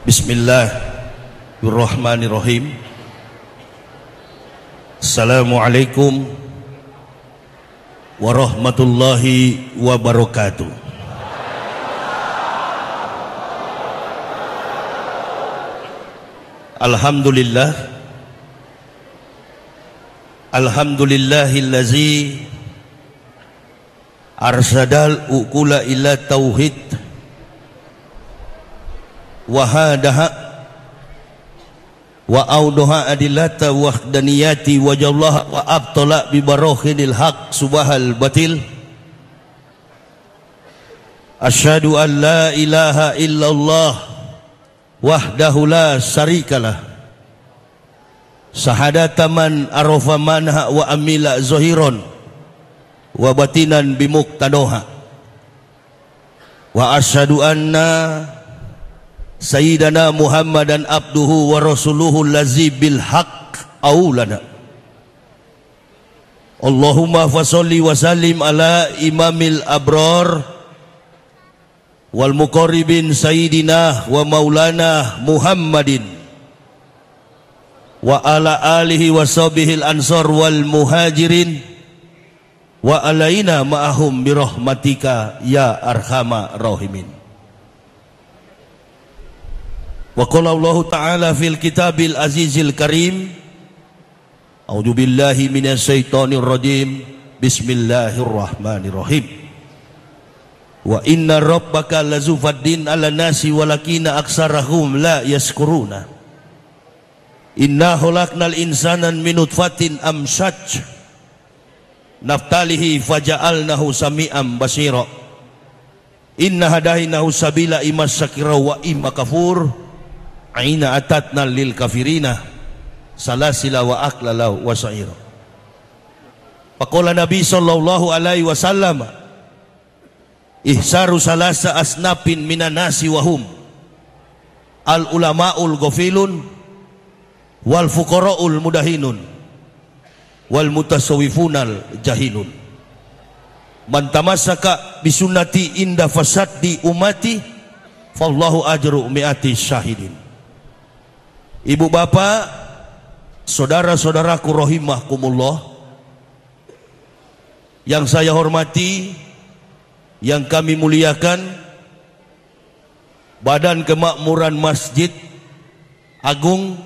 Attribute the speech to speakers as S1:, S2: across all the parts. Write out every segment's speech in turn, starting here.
S1: Bismillahirrahmanirrahim. Assalamualaikum warahmatullahi wabarakatuh. Alhamdulillah, alhamdulillahillazi arsadal uqula ila tauhid wahadaha wa audaha adillata wahdaniyati wajallaha wa abtala bibarokhidil haq subahal batil. Asyhadu an la ilaha illallah wahdahu la syarikalah sahadataman arafa manha wa amila zahiran wa batinan bimuqtadoha wa asyhadu anna Sayyidana Muhammadan abduhu wa rasuluhu lazi bil haq aulana. Allahumma fasalli wa sallim ala imamil abrar wal muqarribin sayyidina wa maulana Muhammadin wa ala alihi wa sahbihil ansar wal muhajirin wa alaina ma'ahum birahmatika ya arhamar rahimin. Wa qala Allah Ta'ala fil kitabil azizil karim, a'udzu billahi minasy syaithanir rajim, bismillahirrahmanirrahim. Wa inna rabbaka lazufaddin 'ala nasi walakina aksarahum la yaskuruna. Inna khalaqnal insana min nutfatin amsyaj naftalihi faja'alnahu sami'an basira. Inna hadainahu sabila imma syakira wa imma kafur. Aina atatna lil kafirina salasila wa aklala wa sa'ira. Faqala Nabi sallallahu alaihi wasallam, ihsaru salasa asnafin minan nasi wahum al ulama'ul ghafilun wal fuqara'ul mudahinun wal mutasawwifunal jahilun. Man tamassaka bisunnati inda fasad di umati fallahu ajru mi'ati syahidin. Ibu bapak, saudara-saudaraku rahimahkumullah yang saya hormati, yang kami muliakan, Badan Kemakmuran Masjid Agung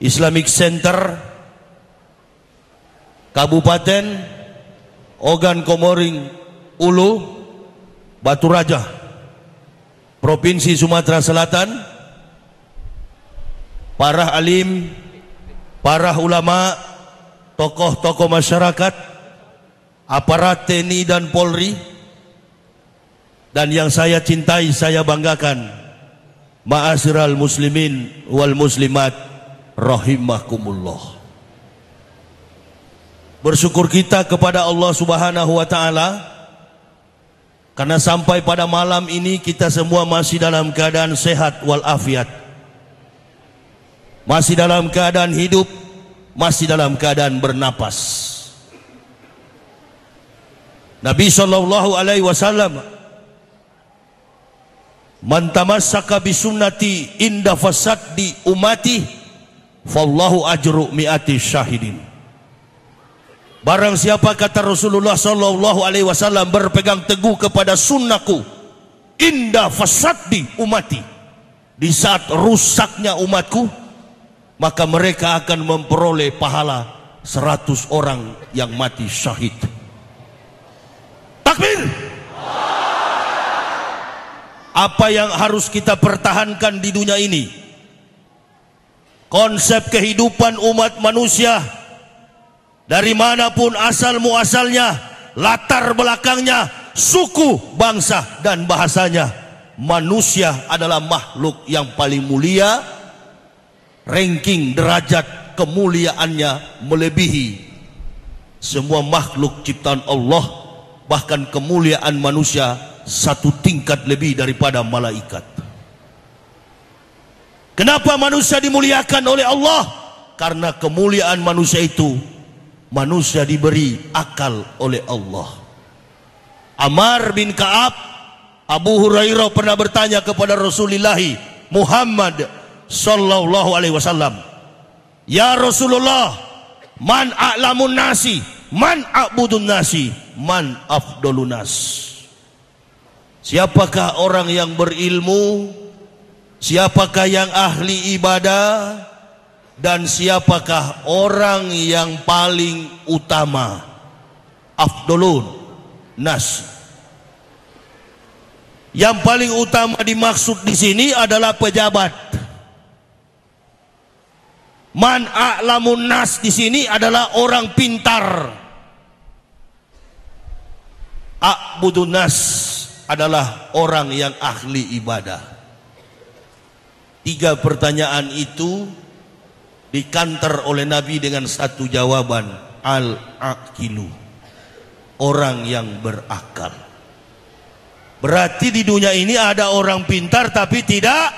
S1: Islamic Center Kabupaten Ogan Komoring Ulu Batu Raja Provinsi Sumatera Selatan, para alim, para ulama, tokoh-tokoh masyarakat, aparat TNI dan Polri, dan yang saya cintai, saya banggakan, ma'asyiral muslimin wal muslimat rahimakumullah. Bersyukur kita kepada Allah Subhanahu wa taala karena sampai pada malam ini kita semua masih dalam keadaan sehat walafiat. Masih dalam keadaan hidup, masih dalam keadaan bernapas. Nabi sallallahu alaihi wasallam, man tamassaka bisunnati inda fasad di umati fallahu ajru mi'ati syahidin. Barang siapa, kata Rasulullah sallallahu alaihi wasallam, berpegang teguh kepada sunnahku inda fasad di umati, di saat rusaknya umatku, maka mereka akan memperoleh pahala 100 orang yang mati syahid. Takbir. Apa yang harus kita pertahankan di dunia ini? Konsep kehidupan umat manusia, dari manapun asal muasalnya, latar belakangnya, suku, bangsa, dan bahasanya, manusia adalah makhluk yang paling mulia. Ranking derajat kemuliaannya melebihi semua makhluk ciptaan Allah, bahkan kemuliaan manusia satu tingkat lebih daripada malaikat. Kenapa manusia dimuliakan oleh Allah? Karena kemuliaan manusia itu, manusia diberi akal oleh Allah. Ammar bin Ka'ab, Abu Hurairah pernah bertanya kepada Rasulullah, Muhammad sallallahu alaihi wasallam, "Ya Rasulullah, man a'lamun nasi, man a'budun nasi, man afdalun nas." Siapakah orang yang berilmu, siapakah yang ahli ibadah, dan siapakah orang yang paling utama? Afdalun nas. Yang paling utama dimaksud di sini adalah pejabat. Man a'lamun nas di sini adalah orang pintar. A'budun nas adalah orang yang ahli ibadah. 3 pertanyaan itu dikanter oleh Nabi dengan satu jawaban, al-aqilu, orang yang berakal. Berarti di dunia ini ada orang pintar tapi tidak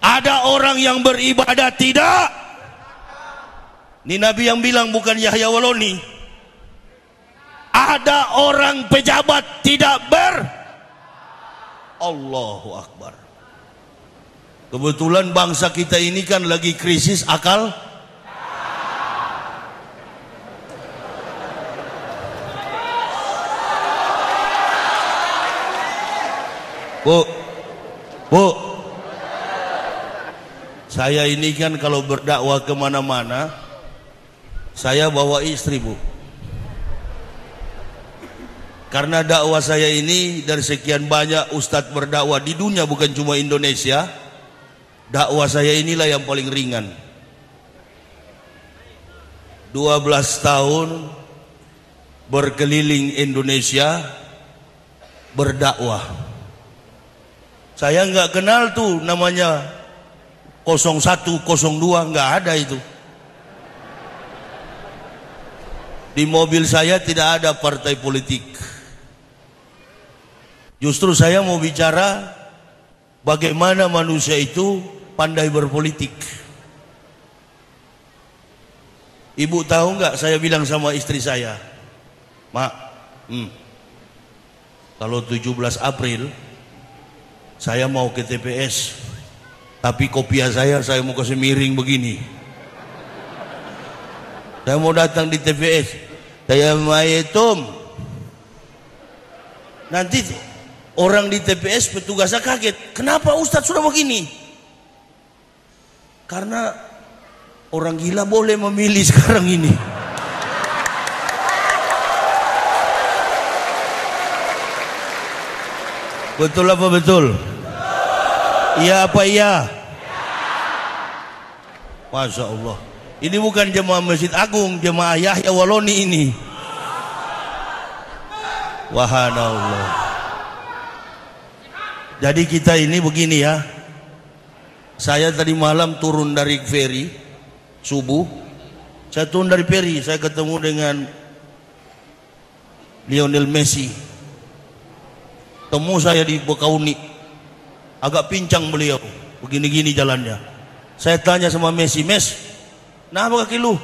S1: ada orang yang beribadah tidak. Ini Nabi yang bilang, bukan Yahya Waloni. Ada orang pejabat tidak Allahu Akbar. Kebetulan bangsa kita ini kan lagi krisis akal. Bu, saya ini kan kalau berdakwah kemana-mana, saya bawa istri, Bu. Karena dakwah saya ini dari sekian banyak ustadz berdakwah di dunia, bukan cuma Indonesia, dakwah saya inilah yang paling ringan. 12 tahun berkeliling Indonesia berdakwah. Saya nggak kenal tuh namanya 01, 02, nggak ada itu. Di mobil saya tidak ada partai politik. Justru saya mau bicara bagaimana manusia itu pandai berpolitik. Ibu tahu nggak, saya bilang sama istri saya, "Mak, kalau 17 April saya mau ke TPS, tapi kopiah saya mau kasih miring begini. Saya mau datang di TPS, saya mayetum. Nanti orang di TPS petugasnya kaget, kenapa Ustadz sudah begini? Karena orang gila boleh memilih sekarang ini." Betul apa betul? Iya apa iya? Masya Allah. Ini bukan jemaah Masjid Agung, jemaah Yahya Waloni ini. Wahanallah. Jadi kita ini begini ya. Saya tadi malam turun dari ferry subuh. Saya turun dari ferry, saya ketemu dengan Lionel Messi. Temu saya di Bekauni. Agak pincang beliau, begini-gini jalannya. Saya tanya sama Messi, "Mes, nah apa kaki lu?"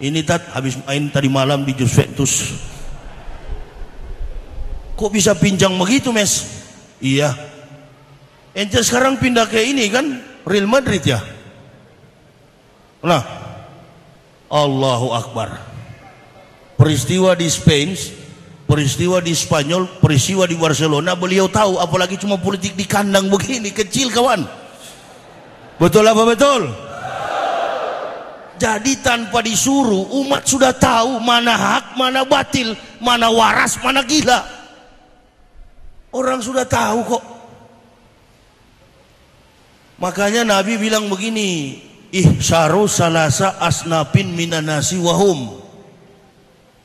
S1: "Ini tat, habis main tadi malam di Juventus." "Kok bisa pincang begitu, Mes?" "Iya." "Ente sekarang pindah ke ini kan, Real Madrid ya?" Nah, Allahu Akbar. Peristiwa di Spain, peristiwa di Spanyol, peristiwa di Barcelona, beliau tahu, apalagi cuma politik di kandang begini, kecil kawan. Betul apa betul? Jadi tanpa disuruh, umat sudah tahu mana hak, mana batil, mana waras, mana gila. Orang sudah tahu kok. Makanya Nabi bilang begini, "Ihsaru salasa asnafin minanasi wahum."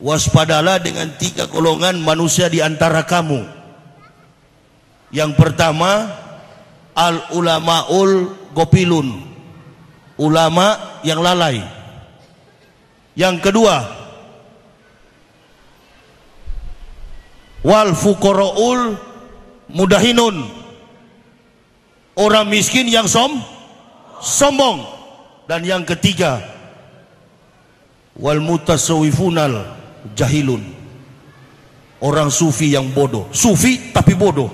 S1: Waspadalah dengan 3 golongan manusia di antara kamu. Yang pertama, al ulamaul gopilun, ulama yang lalai. Yang kedua, wal fuqaraul mudahinun, orang miskin yang sombong. Dan yang ketiga, wal mutasawwifunal jahilun, orang sufi yang bodoh. Sufi tapi bodoh.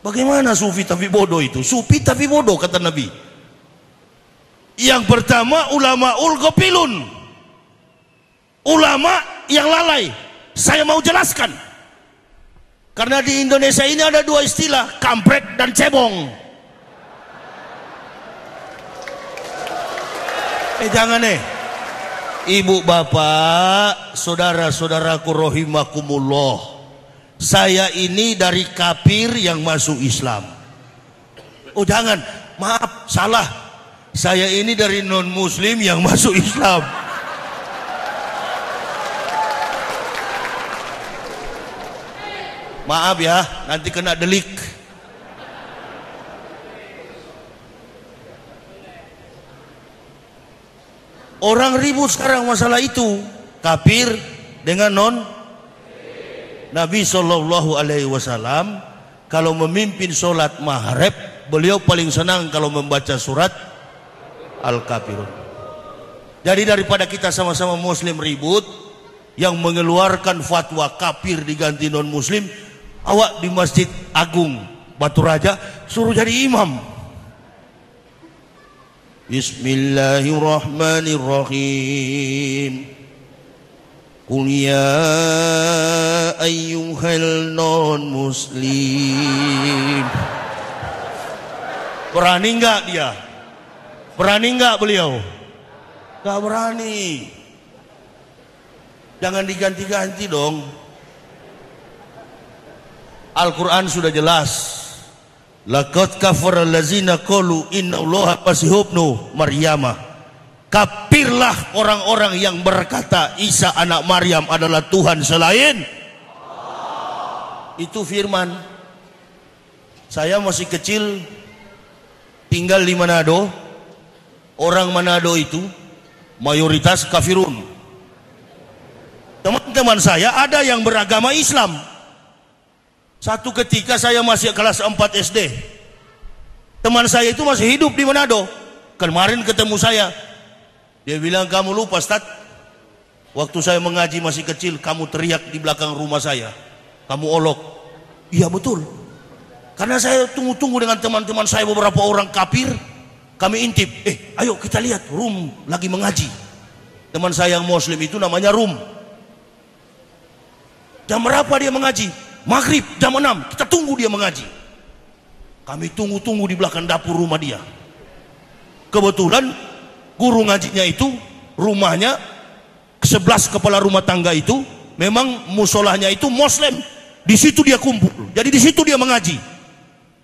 S1: Bagaimana sufi tapi bodoh itu? Sufi tapi bodoh kata Nabi. Yang pertama ulamaul ghafilun. Ulama yang lalai. Saya mau jelaskan. Karena di Indonesia ini ada dua istilah, kampret dan cebong. Jangan Ibu bapak, saudara-saudaraku rahimakumullah. Saya ini dari kafir yang masuk Islam. Oh jangan, maaf, salah. Saya ini dari non muslim yang masuk Islam. Maaf ya, nanti kena delik. Orang ribut sekarang masalah itu, kafir dengan non. Nabi SAW kalau memimpin sholat maghrib, beliau paling senang kalau membaca surat Al-Kafirun. Jadi daripada kita sama-sama muslim ribut, yang mengeluarkan fatwa kafir diganti non muslim, awak di Masjid Agung Batu Raja suruh jadi imam. Bismillahirrahmanirrahim. Qul ya ayyuhal non muslim. Berani enggak dia? Berani enggak beliau? Enggak berani. Jangan diganti-ganti dong. Al-Quran sudah jelas. Laqad kafara allazina qalu innallaha masih ibnu Maryam. Kafirlah orang-orang yang berkata Isa anak Maryam adalah Tuhan selain Allah. Itu firman. Saya masih kecil tinggal di Manado. Orang Manado itu mayoritas kafirun. Teman-teman saya ada yang beragama Islam. Satu ketika saya masih kelas 4 SD. Teman saya itu masih hidup di Manado. Kemarin ketemu saya. Dia bilang, kamu lupa Ustaz, waktu saya mengaji masih kecil, kamu teriak di belakang rumah saya. Kamu olok. Iya betul. Karena saya tunggu-tunggu dengan teman-teman saya beberapa orang kafir. Kami intip. Ayo kita lihat Rum lagi mengaji. Teman saya yang muslim itu namanya Rum. Jam berapa dia mengaji? Maghrib jam 6, kita tunggu dia mengaji. Kami tunggu-tunggu di belakang dapur rumah dia. Kebetulan guru ngajinya itu, rumahnya 11 kepala rumah tangga itu memang musolahnya itu muslim. Di situ dia kumpul. Jadi di situ dia mengaji.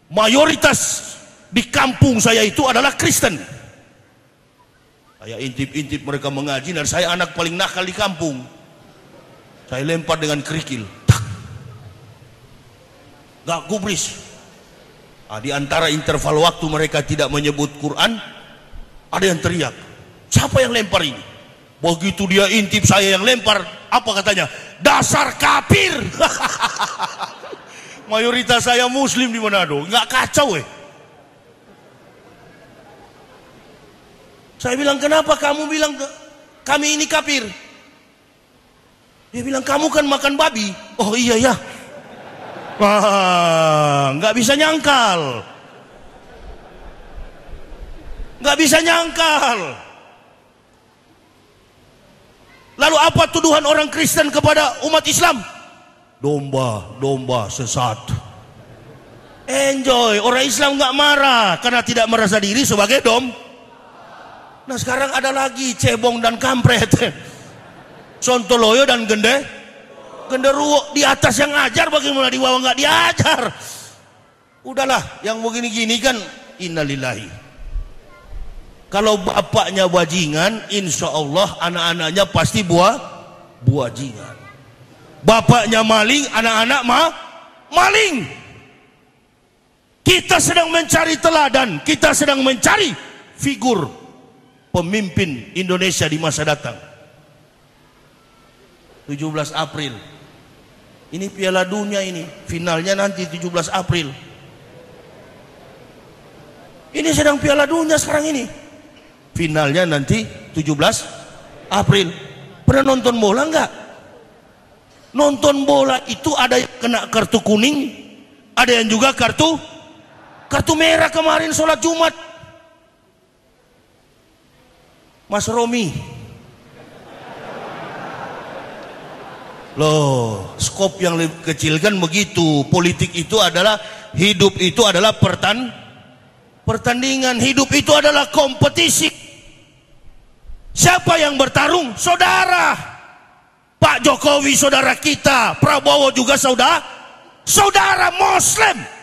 S1: Mayoritas di kampung saya itu adalah Kristen. Saya intip-intip mereka mengaji dan saya anak paling nakal di kampung. Saya lempar dengan kerikil. Gak gubris. Di antara interval waktu mereka tidak menyebut Quran, ada yang teriak, siapa yang lempar ini? Begitu dia intip saya yang lempar, apa katanya? Dasar kafir. Mayoritas saya muslim di Manado, nggak kacau Saya bilang, kenapa kamu bilang kami ini kafir? Dia bilang, kamu kan makan babi. Oh iya ya. Nggak bisa nyangkal. Nggak bisa nyangkal. Lalu apa tuduhan orang Kristen kepada umat Islam? Domba sesat. Enjoy. Orang Islam nggak marah karena tidak merasa diri sebagai Nah sekarang ada lagi cebong dan kampret. Sontoloyo dan genderuwo. Di atas yang ngajar, bagaimana di bawah nggak diajar? Udahlah, yang begini-gini kan innalillahi. Kalau bapaknya bajingan, insya Allah anak-anaknya pasti bajingan. Bapaknya maling, anak-anak maling. Kita sedang mencari teladan, kita sedang mencari figur pemimpin Indonesia di masa datang. 17 April. Ini Piala Dunia ini, finalnya nanti 17 April. Ini sedang Piala Dunia sekarang ini. Finalnya nanti 17 April. Pernah nonton bola enggak? Nonton bola itu ada yang kena kartu kuning, ada yang juga kartu Kartu merah kemarin sholat Jumat. Mas Romi. Loh, skop yang lebih kecil kan begitu. Politik itu adalah, hidup itu adalah pertandingan. Hidup itu adalah kompetisi. Siapa yang bertarung? Saudara. Pak Jokowi saudara kita, Prabowo juga saudara Muslim.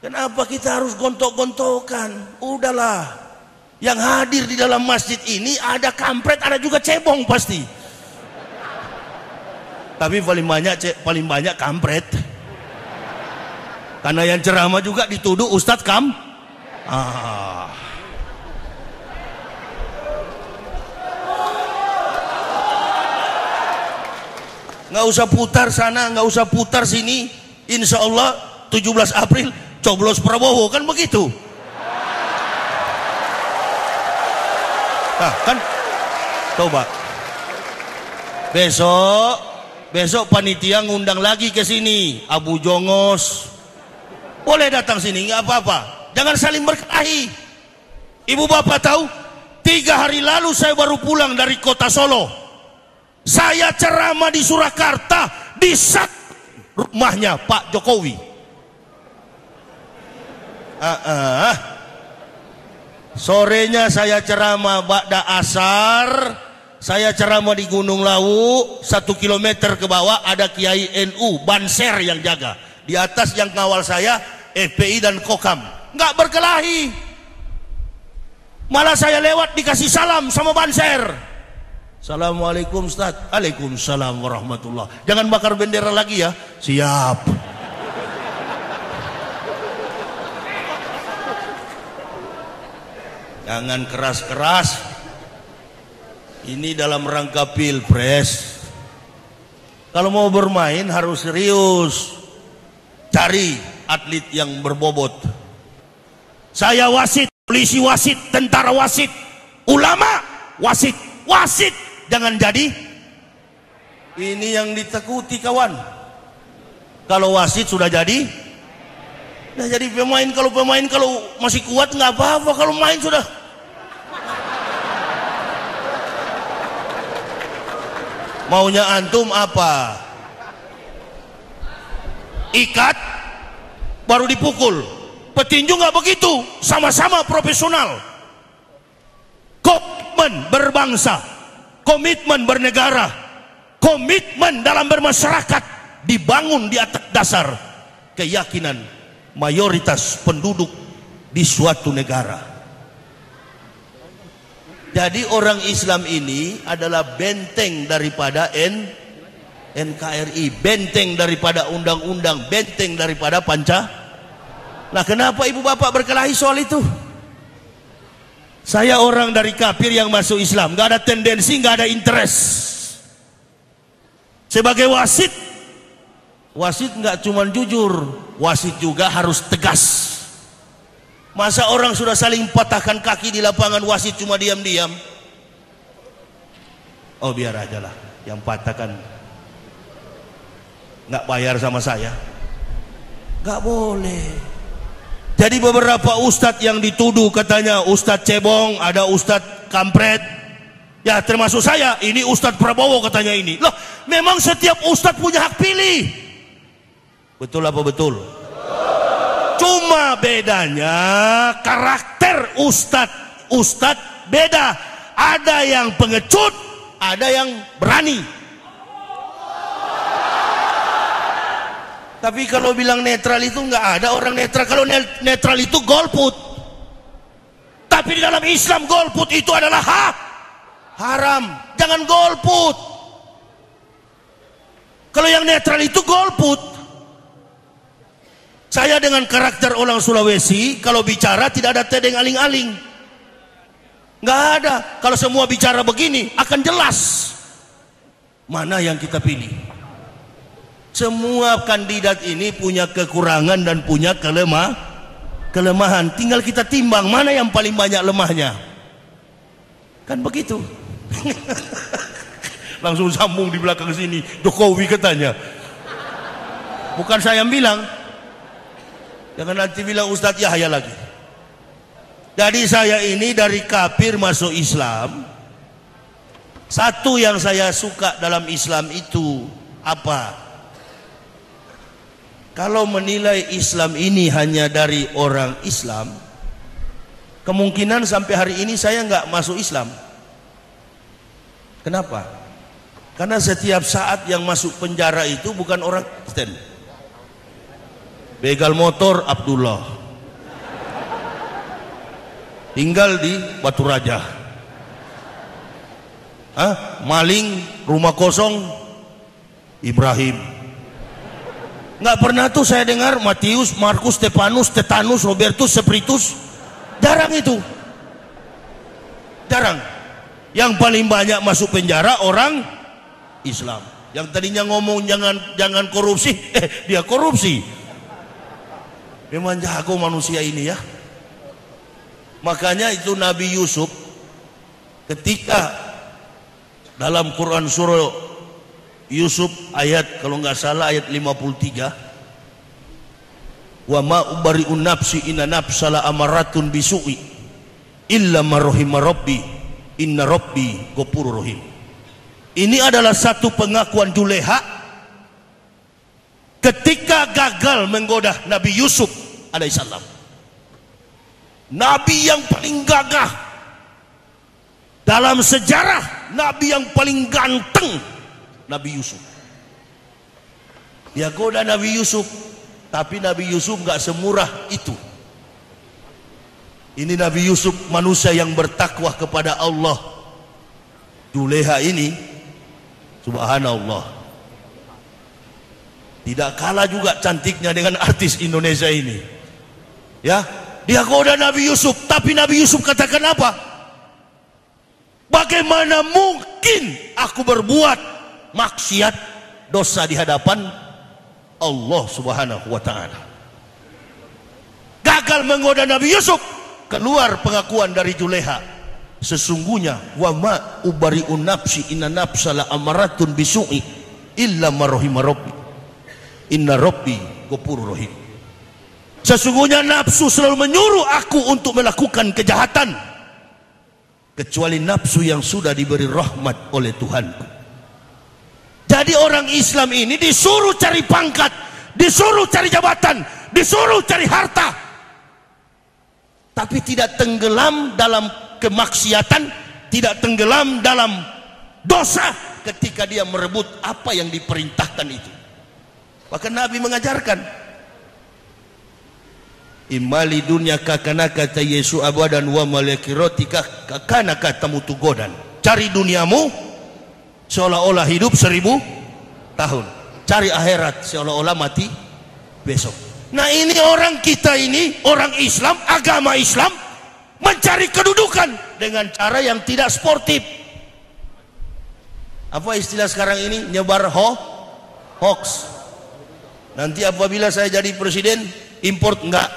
S1: Kenapa kita harus gontok-gontokan? Udahlah. Yang hadir di dalam masjid ini ada kampret, ada juga cebong pasti. Tapi paling banyak kampret. Karena yang ceramah juga dituduh Ustadz Nggak usah putar sana, nggak usah putar sini. Insya Allah 17 April coblos Prabowo, kan begitu. Nah, kan coba besok panitia ngundang lagi ke sini Abu Jongos, boleh datang sini, nggak apa-apa, jangan saling berkelahi. Ibu bapak tahu, 3 hari lalu saya baru pulang dari kota Solo, saya ceramah di Surakarta di rumahnya Pak Jokowi. Sorenya saya ceramah ba'da asar, saya ceramah di Gunung Lawu, 1 kilometer ke bawah ada Kiai NU Banser yang jaga, di atas yang ngawal saya FPI dan Kokam, nggak berkelahi, malah saya lewat dikasih salam sama Banser. Assalamualaikum Ustaz. Waalaikumsalam warahmatullah. Jangan bakar bendera lagi ya. Siap. Jangan keras-keras. Ini dalam rangka pilpres. Kalau mau bermain harus serius. Cari atlet yang berbobot. Saya wasit, polisi wasit, tentara wasit, ulama wasit. Wasit jangan jadi. Ini yang ditakuti kawan. Kalau wasit sudah jadi, nah jadi pemain. Kalau pemain kalau masih kuat nggak apa-apa, kalau main sudah. Maunya antum apa? Ikat baru dipukul. Petinju nggak begitu, sama-sama profesional. Komitmen berbangsa, komitmen bernegara, komitmen dalam bermasyarakat dibangun di atas dasar keyakinan mayoritas penduduk di suatu negara. Jadi orang Islam ini adalah benteng daripada NKRI, benteng daripada undang-undang, benteng daripada Nah, kenapa ibu bapak berkelahi soal itu? Saya orang dari kafir yang masuk Islam, nggak ada tendensi, nggak ada interest. Sebagai wasit nggak cuma jujur, wasit juga harus tegas. Masa orang sudah saling patahkan kaki di lapangan, wasit cuma diam-diam? Oh biar aja lah, yang patahkan nggak bayar sama saya, nggak boleh. Jadi beberapa ustadz yang dituduh katanya ustadz cebong, ada ustadz kampret, ya termasuk saya, ini ustadz Prabowo katanya ini. Loh, memang setiap ustadz punya hak pilih. Betul apa betul? Cuma bedanya karakter ustadz beda. Ada yang pengecut, ada yang berani. Tapi kalau bilang netral itu nggak ada orang netral. Kalau netral itu golput. Tapi di dalam Islam golput itu adalah haram. Jangan golput. Kalau yang netral itu golput. Saya dengan karakter orang Sulawesi, kalau bicara tidak ada tedeng aling-aling. Nggak ada. Kalau semua bicara begini, akan jelas mana yang kita pilih. Semua kandidat ini punya kekurangan dan punya kelemahan. Tinggal kita timbang mana yang paling banyak lemahnya. Kan begitu. Langsung sambung di belakang sini. Jokowi katanya. Bukan saya yang bilang. Jangan nanti bilang Ustadz Yahya lagi. Jadi saya ini dari kafir masuk Islam. Satu yang saya suka dalam Islam itu apa? Kalau menilai Islam ini hanya dari orang Islam, kemungkinan sampai hari ini saya nggak masuk Islam. Kenapa? Karena setiap saat yang masuk penjara itu bukan orang Kristen. Begal motor Abdullah, tinggal di Batu Raja. Maling rumah kosong Ibrahim. Nggak pernah tuh saya dengar Matius, Markus, Stefanus, Tetanus, Robertus, Spiritus. Jarang itu. Jarang. Yang paling banyak masuk penjara orang Islam. Yang tadinya ngomong jangan korupsi, dia korupsi. Memang jago manusia ini ya. Makanya itu Nabi Yusuf ketika dalam Quran surah Yusuf ayat kalau nggak salah ayat 53, wa ma ubari'un nafsi inna nafsala amaratun bisu'i illa ma rahima rabbi inna rabbi ghafurur rahim. Ini adalah satu pengakuan Juleha ketika gagal menggoda Nabi Yusuf alaihissalam. Nabi yang paling gagah dalam sejarah, Nabi yang paling ganteng, Nabi Yusuf. Dia goda Nabi Yusuf, tapi Nabi Yusuf nggak semurah itu. Ini Nabi Yusuf manusia yang bertakwa kepada Allah. Juleha ini, subhanallah, tidak kalah juga cantiknya dengan artis Indonesia ini. Ya, dia goda Nabi Yusuf, tapi Nabi Yusuf katakan apa? Bagaimana mungkin aku berbuat maksiat dosa di hadapan Allah Subhanahu wa taala? Gagal menggoda Nabi Yusuf, keluar pengakuan dari Juleha. Sesungguhnya wa ma ubari'un nafsi inna nafsala amaratun bisu'i illa ma rahima rabbi inna rabbi ghafurur rahim. Sesungguhnya nafsu selalu menyuruh aku untuk melakukan kejahatan, kecuali nafsu yang sudah diberi rahmat oleh Tuhanku. Jadi orang Islam ini disuruh cari pangkat, disuruh cari jabatan, disuruh cari harta, tapi tidak tenggelam dalam kemaksiatan, tidak tenggelam dalam dosa ketika dia merebut apa yang diperintahkan itu. Maka Nabi mengajarkan, imali dunya kakanaka tayesu abadan wa malakirotika kakanaka tamutu godan. Cari duniamu seolah-olah hidup 1000 tahun, cari akhirat seolah-olah mati besok. Nah ini orang kita ini, orang Islam, agama Islam, mencari kedudukan dengan cara yang tidak sportif. Apa istilah sekarang ini? Nyebar hoax. Nanti apabila saya jadi presiden, import enggak.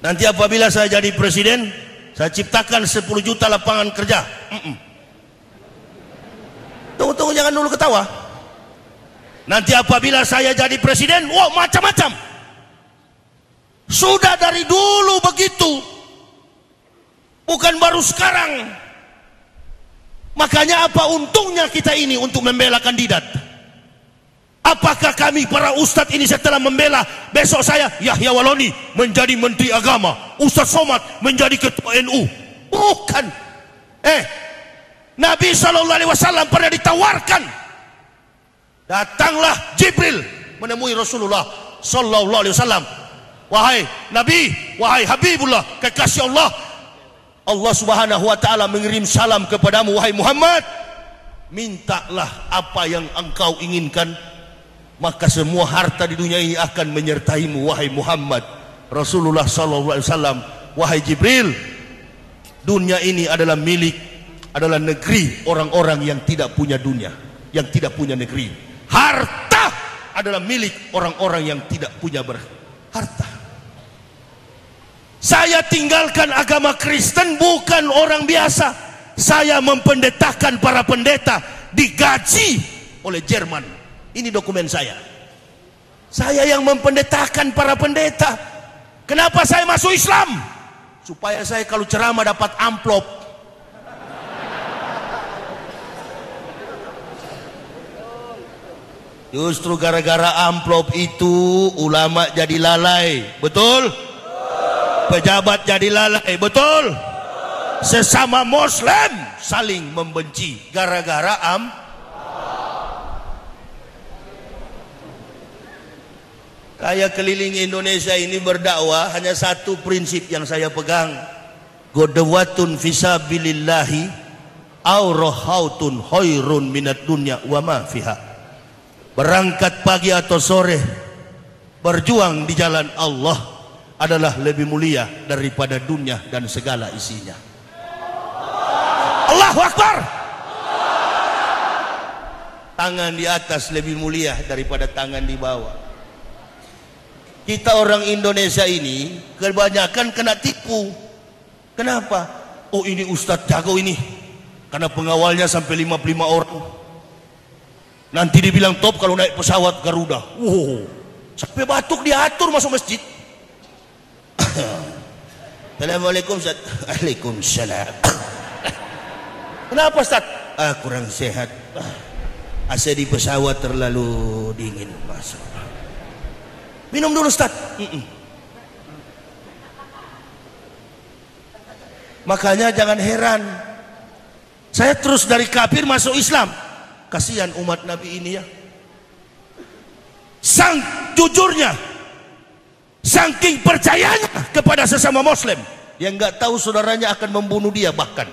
S1: Nanti apabila saya jadi presiden, saya ciptakan 10 juta lapangan kerja. Tunggu jangan dulu ketawa. Nanti apabila saya jadi presiden, wow, macam-macam. Sudah dari dulu begitu, bukan baru sekarang. Makanya apa untungnya kita ini untuk membela kandidat? Apakah kami para ustadz ini setelah membela, besok saya Yahya Waloni menjadi menteri agama, Ustadz Somad menjadi ketua NU? Bukan. Nabi SAW pernah ditawarkan, datanglah Jibril menemui Rasulullah SAW. Wahai Nabi, wahai Habibullah, kekasih Allah, Allah Subhanahu wa taala mengirim salam kepadamu wahai Muhammad. Mintalah apa yang engkau inginkan, maka semua harta di dunia ini akan menyertaimu wahai Muhammad. Rasulullah SAW, wahai Jibril, dunia ini adalah adalah negeri orang-orang yang tidak punya dunia, yang tidak punya negeri. Harta adalah milik orang-orang yang tidak punya harta. Saya tinggalkan agama Kristen bukan orang biasa. Saya mempendetakan para pendeta digaji oleh Jerman. Ini dokumen saya. Saya yang mempendetakan para pendeta. Kenapa saya masuk Islam? Supaya saya kalau ceramah dapat amplop. Justru gara-gara amplop itu ulama jadi lalai. Betul? Pejabat jadi lalai. Betul? Sesama Muslim saling membenci gara-gara Kayak keliling Indonesia ini berdakwah, hanya satu prinsip yang saya pegang. Godawatun fisabilillahi aw rahautun khairun minad dunya wa ma fiha. Berangkat pagi atau sore berjuang di jalan Allah adalah lebih mulia daripada dunia dan segala isinya. Allahu Akbar. Tangan di atas lebih mulia daripada tangan di bawah. Kita orang Indonesia ini kebanyakan kena tipu. Kenapa? Oh, ini Ustadz jago ini, karena pengawalnya sampai 55 orang. Nanti dibilang top kalau naik pesawat Garuda. Wow, sampai batuk diatur masuk masjid. Assalamualaikum Ustaz. Waalaikumsalam. Kenapa Ustaz? Kurang sehat. AC di pesawat terlalu dingin masuk. Minum dulu Ustaz. Makanya jangan heran saya terus dari kafir masuk Islam. Kasihan umat Nabi ini ya. Sang jujurnya, saking percayanya kepada sesama Muslim, yang nggak tahu saudaranya akan membunuh dia bahkan.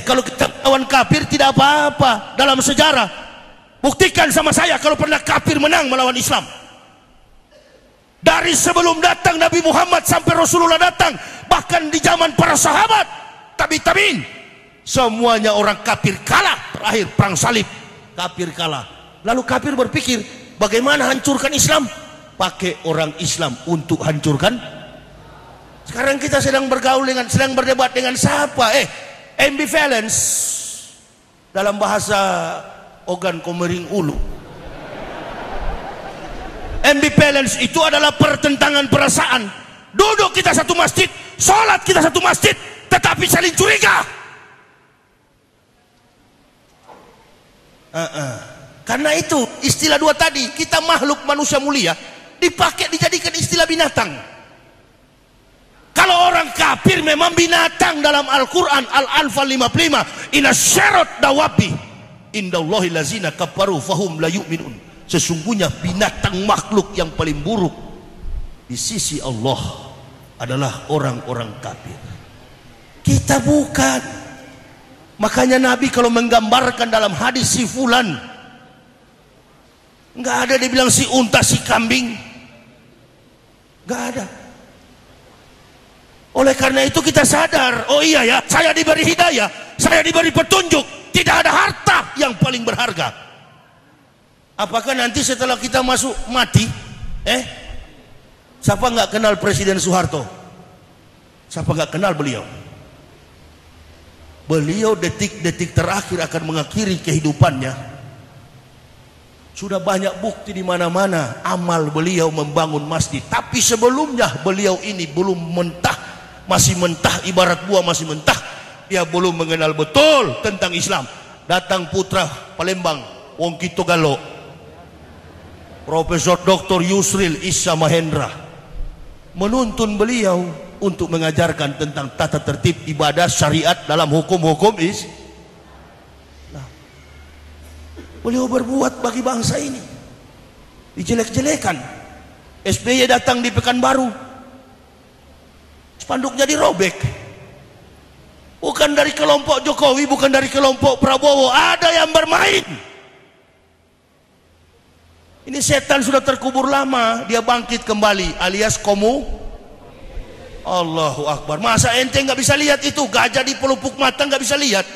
S1: Kalau kita lawan kafir tidak apa-apa dalam sejarah. Buktikan sama saya kalau pernah kafir menang melawan Islam. Dari sebelum datang Nabi Muhammad sampai Rasulullah datang, bahkan di zaman para sahabat, tabi'in, semuanya orang kafir kalah. Terakhir perang salib, kafir kalah. Lalu kafir berpikir, bagaimana hancurkan Islam? Pakai orang Islam untuk hancurkan. Sekarang kita sedang berdebat dengan siapa? Ambivalence dalam bahasa Ogan Komering Ulu. Ambivalence itu adalah pertentangan perasaan. Duduk kita satu masjid, sholat kita satu masjid, tetapi saling curiga. Karena itu istilah dua tadi, kita makhluk manusia mulia, dipakai dijadikan istilah binatang. Kalau orang kafir memang binatang dalam Al-Quran Al-Anfal 55, inna syarat dawabi indallahi lazina kafaru fahum la yu'minun. Sesungguhnya binatang makhluk yang paling buruk di sisi Allah adalah orang-orang kafir. Kita bukan. Makanya Nabi kalau menggambarkan dalam hadis si fulan, nggak ada dia bilang si unta si kambing, nggak ada. Oleh karena itu kita sadar, oh iya ya, saya diberi hidayah, saya diberi petunjuk. Tidak ada harta yang paling berharga. Apakah nanti setelah kita masuk mati, siapa nggak kenal Presiden Soeharto? Siapa nggak kenal beliau? Beliau detik-detik terakhir akan mengakhiri kehidupannya. Sudah banyak bukti di mana-mana amal beliau membangun masjid. Tapi sebelumnya beliau ini belum mentah, masih mentah, ibarat buah masih mentah. Dia belum mengenal betul tentang Islam. Datang putra Palembang, Wong Kito Galo, Profesor Dr. Yusril Issa Mahendra, menuntun beliau untuk mengajarkan tentang tata tertib ibadah syariat dalam hukum-hukum Islam. Beliau berbuat bagi bangsa ini, dijelek-jelekan. SBY datang di Pekanbaru, spanduknya dirobek. Bukan dari kelompok Jokowi, bukan dari kelompok Prabowo, ada yang bermain. Ini setan sudah terkubur lama, dia bangkit kembali alias Allahu Akbar. Masa ente nggak bisa lihat itu? Gajah di pelupuk mata nggak bisa lihat.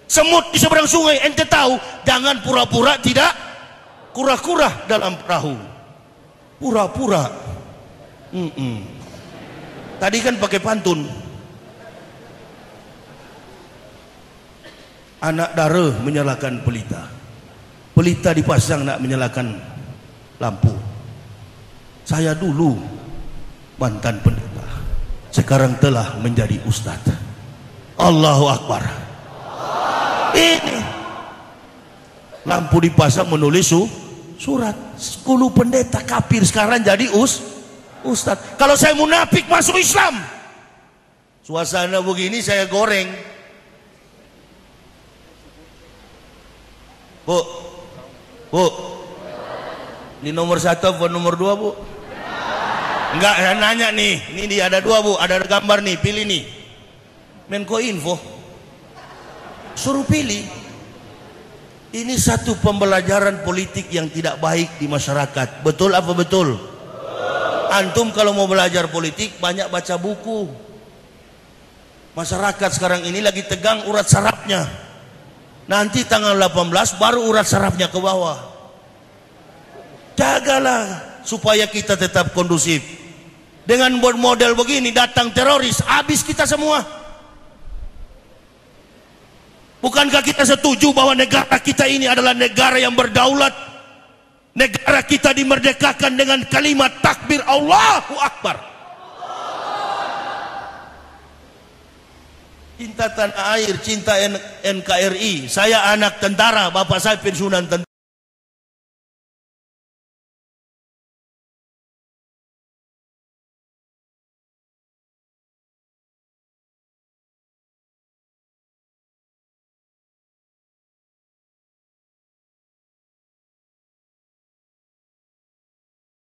S1: Semut di seberang sungai ente tahu. Jangan pura-pura tidak kura-kura dalam perahu. Pura-pura. Tadi kan pakai pantun. Anak dara menyalahkan pelita, pelita dipasang nak menyalahkan lampu. Saya dulu mantan pendeta, sekarang telah menjadi ustadz. Allahu Akbar. Ini lampu dipasang menulis surat. 10 pendeta kafir sekarang jadi ustadz. Kalau saya munafik masuk Islam, suasana begini saya goreng. Bu, ini nomor 1 atau nomor 2 bu? Enggak, saya nanya nih. Ini dia ada 2 bu, ada gambar nih, pilih nih. Menko Info suruh pilih. Ini satu pembelajaran politik yang tidak baik di masyarakat. Betul apa betul? Antum kalau mau belajar politik banyak baca buku. Masyarakat sekarang ini lagi tegang urat sarafnya. Nanti tanggal 18 baru urat sarafnya ke bawah. Jagalah supaya kita tetap kondusif. Dengan model begini datang teroris, habis kita semua. Bukankah kita setuju bahwa negara kita ini adalah negara yang berdaulat? Negara kita dimerdekakan dengan kalimat takbir Allahu Akbar. Cinta tanah air, cinta NKRI. Saya anak tentara, bapak saya pensiunan tentara.